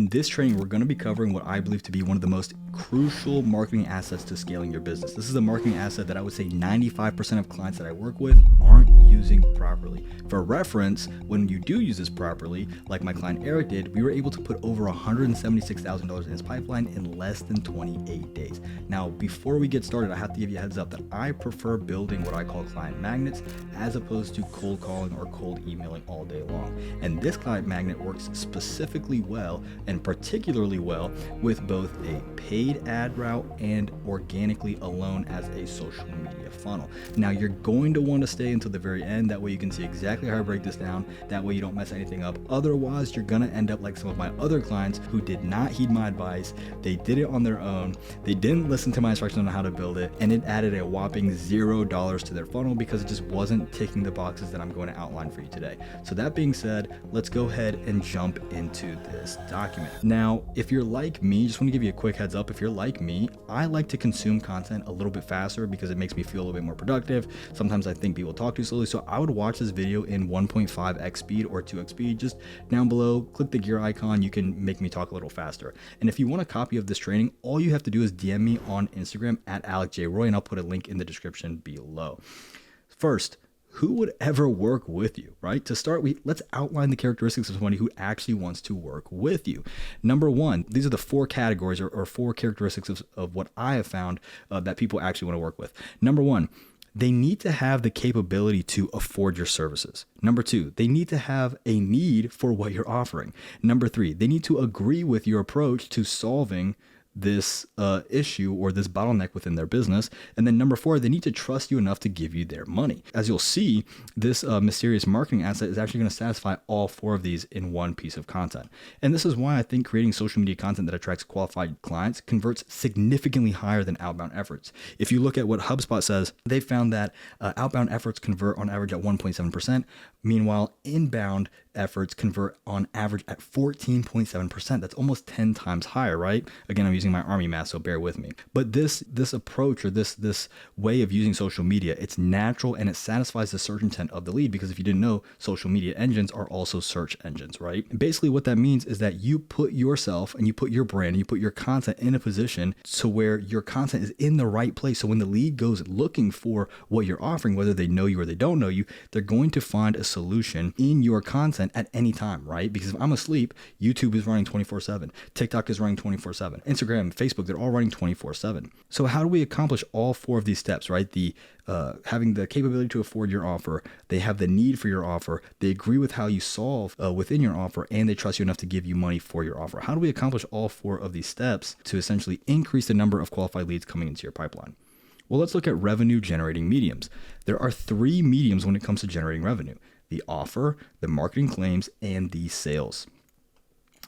In this training, we're going to be covering what I believe to be one of the most crucial marketing assets to scaling your business. This is a marketing asset that I would say 95% of clients that I work with aren't using properly. For reference, when you do use this properly, like my client Eric did, we were able to put over $176,000 in his pipeline in less than 28 days. Now, before we get started, I have to give you a heads up that I prefer building what I call client magnets as opposed to cold calling or cold emailing all day long. And this client magnet works specifically well and particularly well with both a paid ad route and organically alone as a social media funnel. Now, you're going to want to stay until the very end. That way you can see exactly how I break this down. That way you don't mess anything up. Otherwise, you're going to end up like some of my other clients who did not heed my advice. They did it on their own. They didn't listen to my instructions on how to build it, and it added a whopping $0 to their funnel because it just wasn't ticking the boxes that I'm going to outline for you today. So that being said, let's go ahead and jump into this document. Now, if you're like me, just want to give you a quick heads up. If you're like me, I like to consume content a little bit faster because it makes me feel a little bit more productive. Sometimes I think people talk too slowly, so I would watch this video in 1.5x speed or 2x speed. Just down below, click the gear icon. You can make me talk a little faster. And if you want a copy of this training, all you have to do is DM me on Instagram at AlecJRoy, and I'll put a link in the description below. First, who would ever work with you, right? To start, let's outline the characteristics of somebody who actually wants to work with you. Number one, these are the four categories or four characteristics of what I have found that people actually want to work with. Number one, they need to have the capability to afford your services. Number two, they need to have a need for what you're offering. Number three, they need to agree with your approach to solving this issue or this bottleneck within their business. And then number four, they need to trust you enough to give you their money. As you'll see, this mysterious marketing asset is actually going to satisfy all four of these in one piece of content. And this is why I think creating social media content that attracts qualified clients converts significantly higher than outbound efforts. If you look at what HubSpot says, they found that outbound efforts convert on average at 1.7%. Meanwhile, inbound efforts convert on average at 14.7%. That's almost 10 times higher, right? Again, I'm using my army math, so bear with me. But this approach or this way of using social media, it's natural and it satisfies the search intent of the lead, because if you didn't know, social media engines are also search engines, right? And basically what that means is that you put yourself and you put your brand and you put your content in a position to where your content is in the right place. So when the lead goes looking for what you're offering, whether they know you or they don't know you, they're going to find a solution in your content at any time, right? Because if I'm asleep, YouTube is running 24/7. TikTok is running 24/7. Instagram, Facebook, they're all running 24/7. So how do we accomplish all four of these steps, right? Having the capability to afford your offer, they have the need for your offer, they agree with how you solve within your offer, and they trust you enough to give you money for your offer. How do we accomplish all four of these steps to essentially increase the number of qualified leads coming into your pipeline? Well, let's look at revenue generating mediums. There are three mediums when it comes to generating revenue: the offer, the marketing claims, and the sales.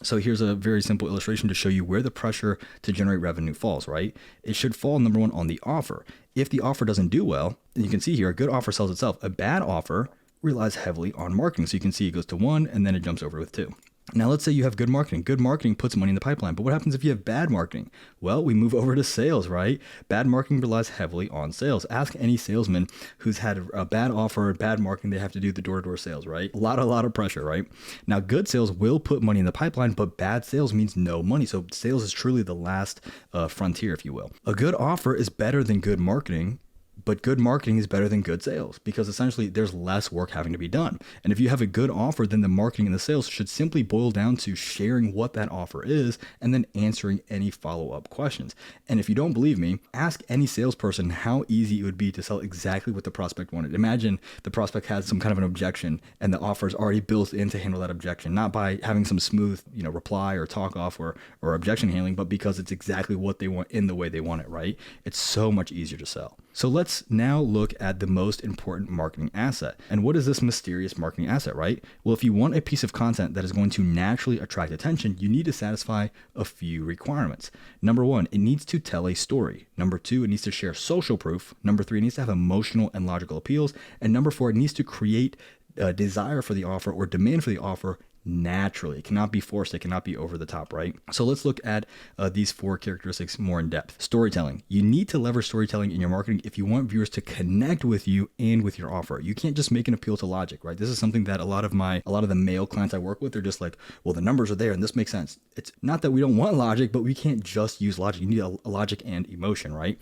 So here's a very simple illustration to show you where the pressure to generate revenue falls, right? It should fall, number one, on the offer. If the offer doesn't do well, and you can see here, a good offer sells itself. A bad offer relies heavily on marketing. So you can see it goes to one and then it jumps over with two. Now, let's say you have good marketing. Good marketing puts money in the pipeline. But what happens if you have bad marketing? Well, we move over to sales, right? Bad marketing relies heavily on sales. Ask any salesman who's had a bad offer, bad marketing, they have to do the door-to-door sales, right? A lot of pressure, right? Now, good sales will put money in the pipeline, but bad sales means no money. So sales is truly the last frontier, if you will. A good offer is better than good marketing, but good marketing is better than good sales, because essentially there's less work having to be done. And if you have a good offer, then the marketing and the sales should simply boil down to sharing what that offer is and then answering any follow-up questions. And if you don't believe me, ask any salesperson how easy it would be to sell exactly what the prospect wanted. Imagine the prospect has some kind of an objection and the offer is already built in to handle that objection, not by having some smooth, reply or talk off or objection handling, but because it's exactly what they want in the way they want it, right? It's so much easier to sell. So let's now look at the most important marketing asset. And what is this mysterious marketing asset, right? Well, if you want a piece of content that is going to naturally attract attention, you need to satisfy a few requirements. Number one, it needs to tell a story. Number two, it needs to share social proof. Number three, it needs to have emotional and logical appeals. And number four, it needs to create a desire for the offer or demand for the offer naturally. It cannot be forced. It cannot be over the top, right? So let's look at these 4 characteristics more in depth. Storytelling. You need to leverage storytelling in your marketing if you want viewers to connect with you and with your offer. You can't just make an appeal to logic, right? This is something that a lot of the male clients I work with, they're just like, well, the numbers are there and this makes sense. It's not that we don't want logic, but we can't just use logic. You need a logic and emotion, right?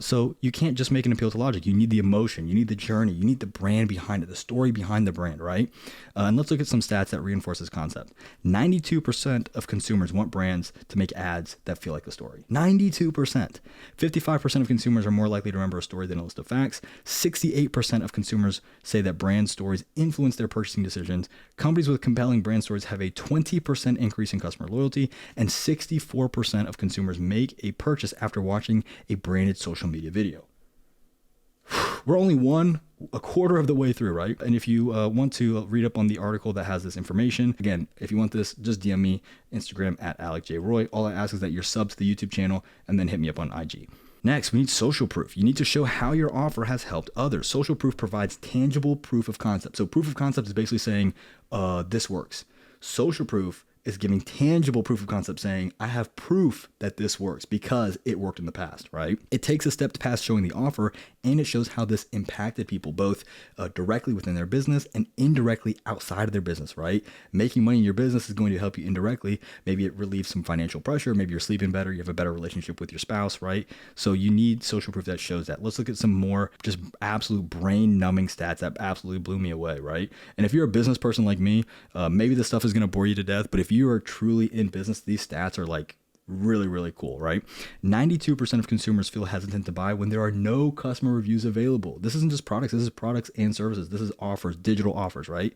So you can't just make an appeal to logic. You need the emotion, you need the journey, you need the brand behind it, the story behind the brand, right? And let's look at some stats that reinforce this concept. 92% of consumers want brands to make ads that feel like a story. 92%. 55% of consumers are more likely to remember a story than a list of facts. 68% of consumers say that brand stories influence their purchasing decisions. Companies with compelling brand stories have a 20% increase in customer loyalty, and 64% of consumers make a purchase after watching a branded social media video. We're only a quarter of the way through, right? And if you want to read up on the article that has this information, again, if you want this, just DM me, Instagram at AlecJRoy. All I ask is that you're sub to the YouTube channel and then hit me up on IG. Next, we need social proof. You need to show how your offer has helped others. Social proof provides tangible proof of concept. So proof of concept is basically saying, this works. Social proof is giving tangible proof of concept, saying, I have proof that this works because it worked in the past, right? It takes a step past showing the offer, and it shows how this impacted people, both directly within their business and indirectly outside of their business, right? Making money in your business is going to help you indirectly. Maybe it relieves some financial pressure. Maybe you're sleeping better. You have a better relationship with your spouse, right? So you need social proof that shows that. Let's look at some more just absolute brain numbing stats that absolutely blew me away, right? And if you're a business person like me, maybe this stuff is going to bore you to death, but if you are truly in business, these stats are like really, really cool, right? 92% of consumers feel hesitant to buy when there are no customer reviews available. This isn't just products, this is products and services. This is offers, digital offers, right?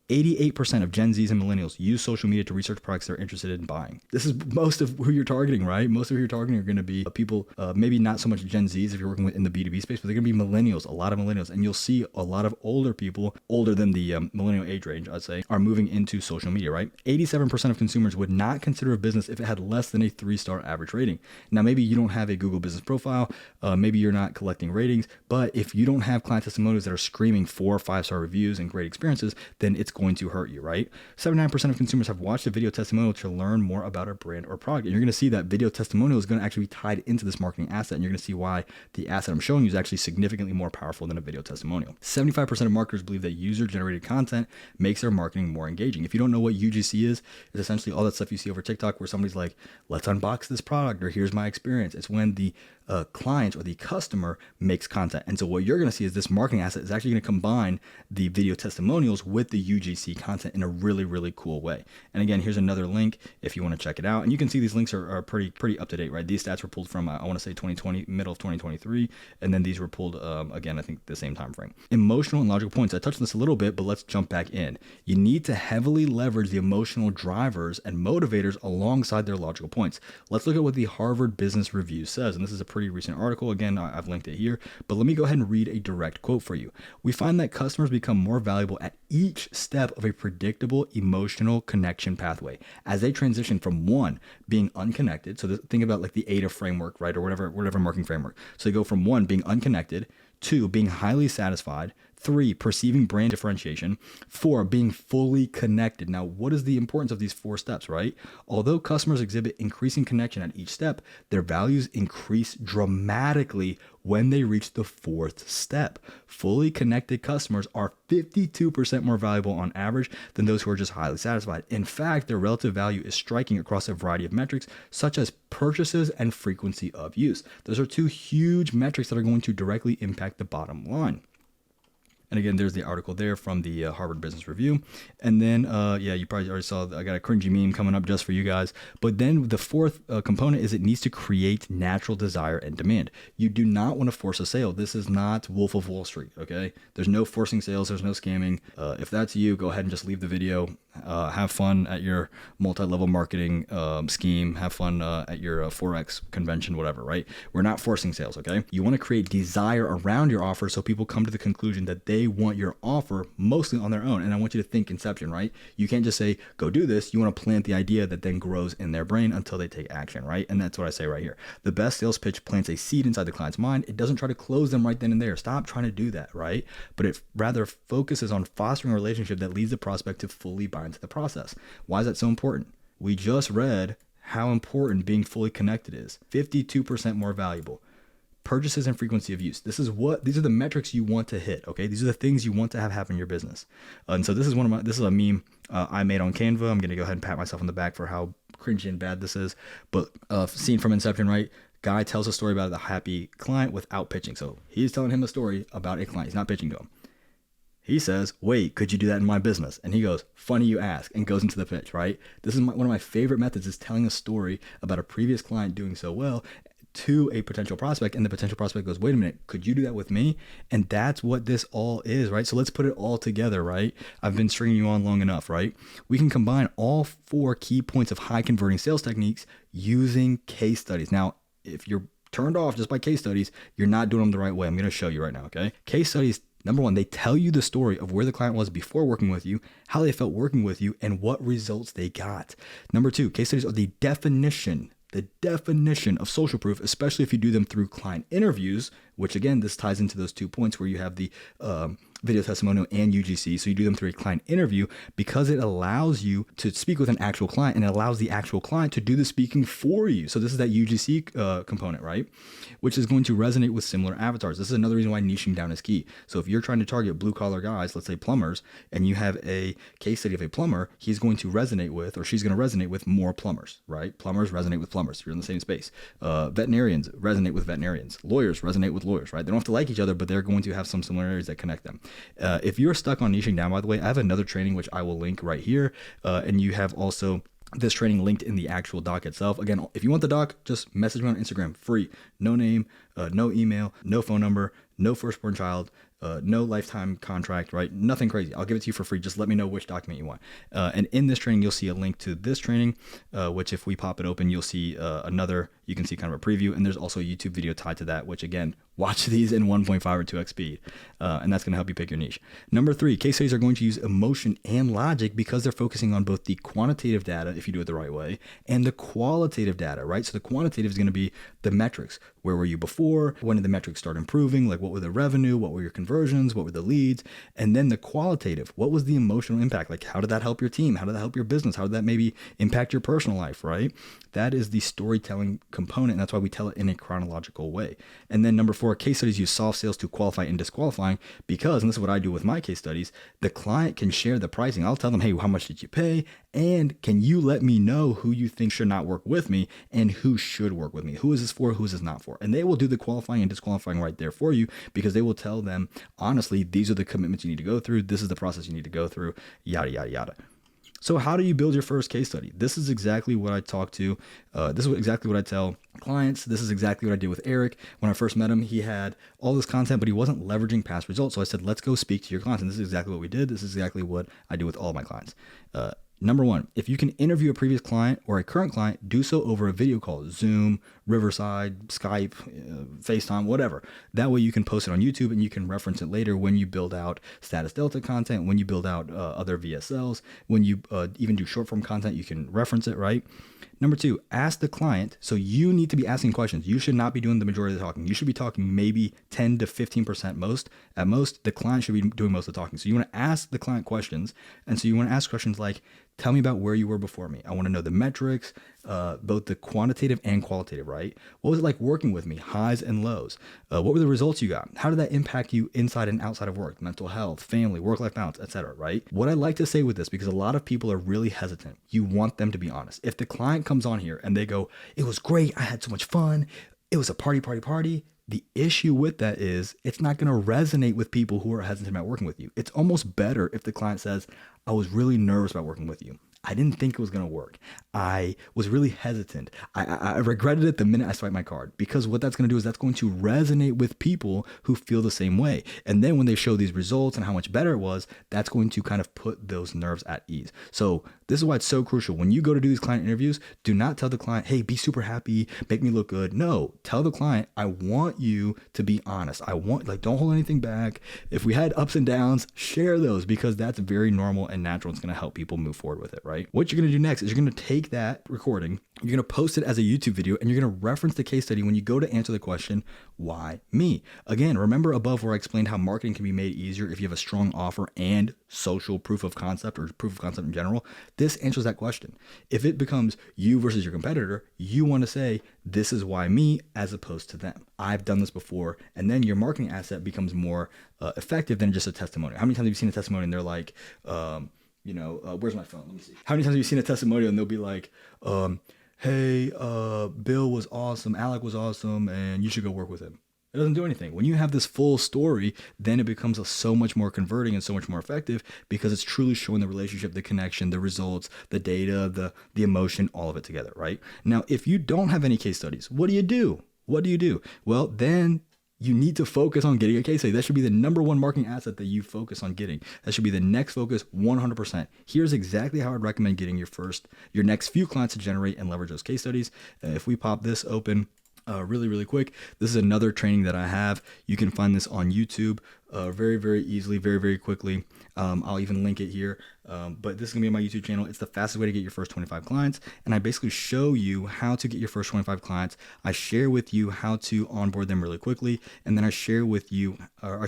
88% of Gen Zs and millennials use social media to research products they're interested in buying. This is most of who you're targeting, right? Most of who you're targeting are going to be people, maybe not so much Gen Zs if you're working in the B2B space, but they're going to be millennials, a lot of millennials. And you'll see a lot of older people, older than the millennial age range, I'd say, are moving into social media, right? 87% of consumers would not consider a business if it had less than a 3-star average rating. Now, maybe you don't have a Google business profile, maybe you're not collecting ratings, but if you don't have client testimonials that are screaming 4 or 5-star reviews and great experiences, then it's going to hurt you, right? 79% of consumers have watched a video testimonial to learn more about a brand or product. And you're going to see that video testimonial is going to actually be tied into this marketing asset. And you're going to see why the asset I'm showing you is actually significantly more powerful than a video testimonial. 75% of marketers believe that user-generated content makes their marketing more engaging. If you don't know what UGC is essentially all that stuff you see over TikTok where somebody's like, let's unbox this product, or here's my experience. It's when the client or the customer makes content. And so what you're going to see is this marketing asset is actually going to combine the video testimonials with the UGC content in a really, really cool way. And again, here's another link if you want to check it out. And you can see these links are pretty up to date, right? These stats were pulled from, I want to say 2020, middle of 2023. And then these were pulled, again, I think the same time frame. Emotional and logical points. I touched on this a little bit, but let's jump back in. You need to heavily leverage the emotional drivers and motivators alongside their logical points. Let's look at what the Harvard Business Review says. And this is a pretty recent article. Again, I've linked it here, but let me go ahead and read a direct quote for you. We find that customers become more valuable at each step of a predictable emotional connection pathway as they transition from 1, being unconnected. So think about like the ADA framework, right? Or whatever marketing framework. So they go from 1, being unconnected, 2, being highly satisfied, 3, perceiving brand differentiation, 4, being fully connected. Now, what is the importance of these 4 steps, right? Although customers exhibit increasing connection at each step, their values increase dramatically when they reach the 4th step. Fully connected customers are 52% more valuable on average than those who are just highly satisfied. In fact, their relative value is striking across a variety of metrics, such as purchases and frequency of use. Those are 2 huge metrics that are going to directly impact the bottom line. And again, there's the article there from the Harvard Business Review. And then, you probably already saw, I got a cringy meme coming up just for you guys. But then the 4th component is it needs to create natural desire and demand. You do not want to force a sale. This is not Wolf of Wall Street, okay? There's no forcing sales. There's no scamming. If that's you, go ahead and just leave the video. Have fun at your multi-level marketing scheme. Have fun at your Forex convention, whatever, right? We're not forcing sales, okay? You want to create desire around your offer so people come to the conclusion that they they want your offer mostly on their own. And I want you to think Inception, right? You can't just say, go do this. You want to plant the idea that then grows in their brain until they take action, right? And that's what I say right here. The best sales pitch plants a seed inside the client's mind. It doesn't try to close them right then and there. Stop trying to do that, right? But it rather focuses on fostering a relationship that leads the prospect to fully buy into the process. Why is that so important? We just read how important being fully connected is. 52% more valuable. Purchases and frequency of use. These are the metrics you want to hit. Okay, these are the things you want to have happen in your business. And so this is a meme I made on Canva. I'm gonna go ahead and pat myself on the back for how cringy and bad this is. But scene from Inception, right? Guy tells a story about the happy client without pitching. So he's telling him a story about a client. He's not pitching to him. He says, wait, could you do that in my business? And he goes, funny you ask, and goes into the pitch, right? This is one of my favorite methods, is telling a story about a previous client doing so well to a potential prospect, and the potential prospect goes, wait a minute, could you do that with me? And that's what this all is, right? So let's put it all together, right? I've been stringing you on long enough, right? We can combine all 4 key points of high converting sales techniques using case studies. Now, if you're turned off just by case studies, you're not doing them the right way. I'm going to show you right now, okay? Case studies, number 1, they tell you the story of where the client was before working with you, how they felt working with you, and what results they got. Number 2, case studies are the definition of social proof, especially if you do them through client interviews, which again, this ties into those 2 points where you have the video testimonial and UGC. So you do them through a client interview because it allows you to speak with an actual client, and it allows the actual client to do the speaking for you. So this is that UGC component, right? Which is going to resonate with similar avatars. This is another reason why niching down is key. So if you're trying to target blue collar guys, let's say plumbers, and you have a case study of a plumber, he's going to resonate with, or she's going to resonate with more plumbers, right? Plumbers resonate with plumbers if you're in the same space. Veterinarians resonate with veterinarians. Lawyers resonate with lawyers, right? They don't have to like each other, but they're going to have some similarities that connect them. If you're stuck on niching down, by the way, I have another training which I will link right here, and you have also this training linked in the actual doc itself. Again, if you want the doc, just message me on Instagram, free, no name, no email, no phone number, no firstborn child, no lifetime contract, right? Nothing crazy. I'll give it to you for free. Just let me know which document you want. And in this training, you'll see a link to this training, which if we pop it open, you'll see you can see kind of a preview. And there's also a YouTube video tied to that, which again, watch these in 1.5 or 2x speed. And that's going to help you pick your niche. Number 3, case studies are going to use emotion and logic because they're focusing on both the quantitative data, if you do it the right way, and the qualitative data, right? So the quantitative is going to be the metrics. Where were you before? When did the metrics start improving? Like, what were the revenue? What were your conversions? What were the leads? And then the qualitative, what was the emotional impact? Like, how did that help your team? How did that help your business? How did that maybe impact your personal life, right? That is the storytelling component. And that's why we tell it in a chronological way. And then number 4, case studies use soft sales to qualify and disqualifying because, and this is what I do with my case studies, the client can share the pricing. I'll tell them, hey, how much did you pay? And can you let me know who you think should not work with me and who should work with me? Who is this for? Who is this not for? And they will do the qualifying and disqualifying right there for you because they will tell them, honestly, these are the commitments you need to go through. This is the process you need to go through, yada, yada, yada. So how do you build your first case study? This is exactly what I talk to. This is exactly what I tell clients. This is exactly what I did with Eric. When I first met him, he had all this content, but he wasn't leveraging past results. So I said, let's go speak to your clients. And this is exactly what we did. This is exactly what I do with all my clients. Number 1, if you can interview a previous client or a current client, do so over a video call, Zoom, Riverside, Skype, FaceTime, whatever. That way you can post it on YouTube and you can reference it later when you build out status delta content, when you build out other VSLs, when you even do short form content, you can reference it, right? Number 2, ask the client. So you need to be asking questions. You should not be doing the majority of the talking. You should be talking maybe 10 to 15% most. At most, the client should be doing most of the talking. So you want to ask the client questions. And so you want to ask questions like, tell me about where you were before me. I want to know the metrics, both the quantitative and qualitative, right? What was it like working with me? Highs and lows. What were the results you got? How did that impact you inside and outside of work? Mental health, family, work-life balance, etc., right? What I like to say with this, because a lot of people are really hesitant, you want them to be honest. If the client comes on here and they go, it was great, I had so much fun, it was a party, the issue with that is it's not going to resonate with people who are hesitant about working with you. It's almost better if the client says, I was really nervous about working with you. I didn't think it was going to work. I was really hesitant. I regretted it the minute I swiped my card, because what that's going to do is that's going to resonate with people who feel the same way. And then when they show these results and how much better it was, that's going to kind of put those nerves at ease. So this is why it's so crucial. When you go to do these client interviews, do not tell the client, hey, be super happy, make me look good. No, tell the client, I want you to be honest. Don't hold anything back. If we had ups and downs, share those, because that's very normal and natural. It's going to help people move forward with it, right? What you're going to do next is you're going to take that recording, you're going to post it as a YouTube video, and you're going to reference the case study when you go to answer the question, why me? Again, remember above where I explained how marketing can be made easier if you have a strong offer and social proof of concept, or proof of concept in general. This answers that question. If it becomes you versus your competitor, you want to say, this is why me, as opposed to them. I've done this before. And then your marketing asset becomes more effective than just a testimonial. How many times have you seen a testimonial and they're like, where's my phone? Let me see. How many times have you seen a testimonial and they'll be like, hey, Bill was awesome, Alec was awesome, and you should go work with him. It doesn't do anything. When you have this full story, then it becomes so much more converting and so much more effective, because it's truly showing the relationship, the connection, the results, the data, the emotion, all of it together, right? Now, if you don't have any case studies, what do you do? Well, then you need to focus on getting a case study. That should be the number one marketing asset that you focus on getting. That should be the next focus 100%. Here's exactly how I'd recommend getting your next few clients to generate and leverage those case studies. If we pop this open, really quick, this is another training that I have. You can find this on YouTube very easily, very quickly. I'll even link it here. But this is gonna be on my YouTube channel. It's the fastest way to get your first 25 clients. And I basically show you how to get your first 25 clients. I share with you how to onboard them really quickly. And then I share with you, how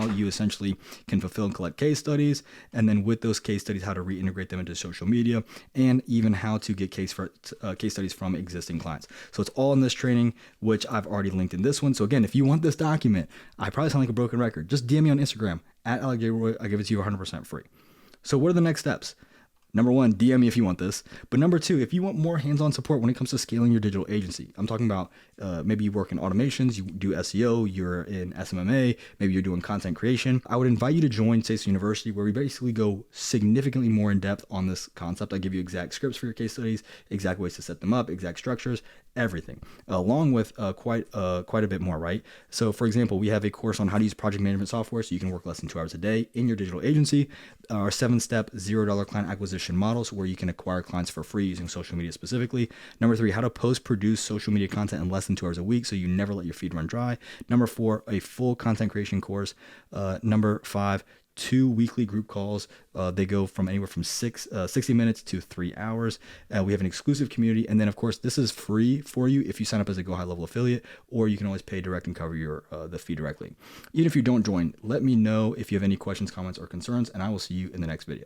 you essentially can fulfill and collect case studies. And then with those case studies, how to reintegrate them into social media, and even how to get case studies from existing clients. So it's all in this training, which I've already linked in this one. So again, if you want this document, I probably sound like a broken record. Just DM me on Instagram at Alec J. Roy. I give it to you 100% free. So what are the next steps? Number one, DM me if you want this. But number two, if you want more hands-on support when it comes to scaling your digital agency, I'm talking about maybe you work in automations, you do SEO, you're in SMMA, maybe you're doing content creation. I would invite you to join SASO University, where we basically go significantly more in depth on this concept. I give you exact scripts for your case studies, exact ways to set them up, exact structures, everything, along with quite a bit more, right? So for example, we have a course on how to use project management software so you can work less than 2 hours a day in your digital agency. Our 7-step $0 client acquisition models, where you can acquire clients for free using social media specifically. Number 3, how to produce social media content in less than 2 hours a week so you never let your feed run dry. Number 4, a full content creation course. Number 5, 2 weekly group calls. They go from anywhere from 60 minutes to 3 hours. We have an exclusive community. And then of course, this is free for you if you sign up as a Go High Level affiliate, or you can always pay direct and cover the fee directly. Even if you don't join, let me know if you have any questions, comments, or concerns, and I will see you in the next video.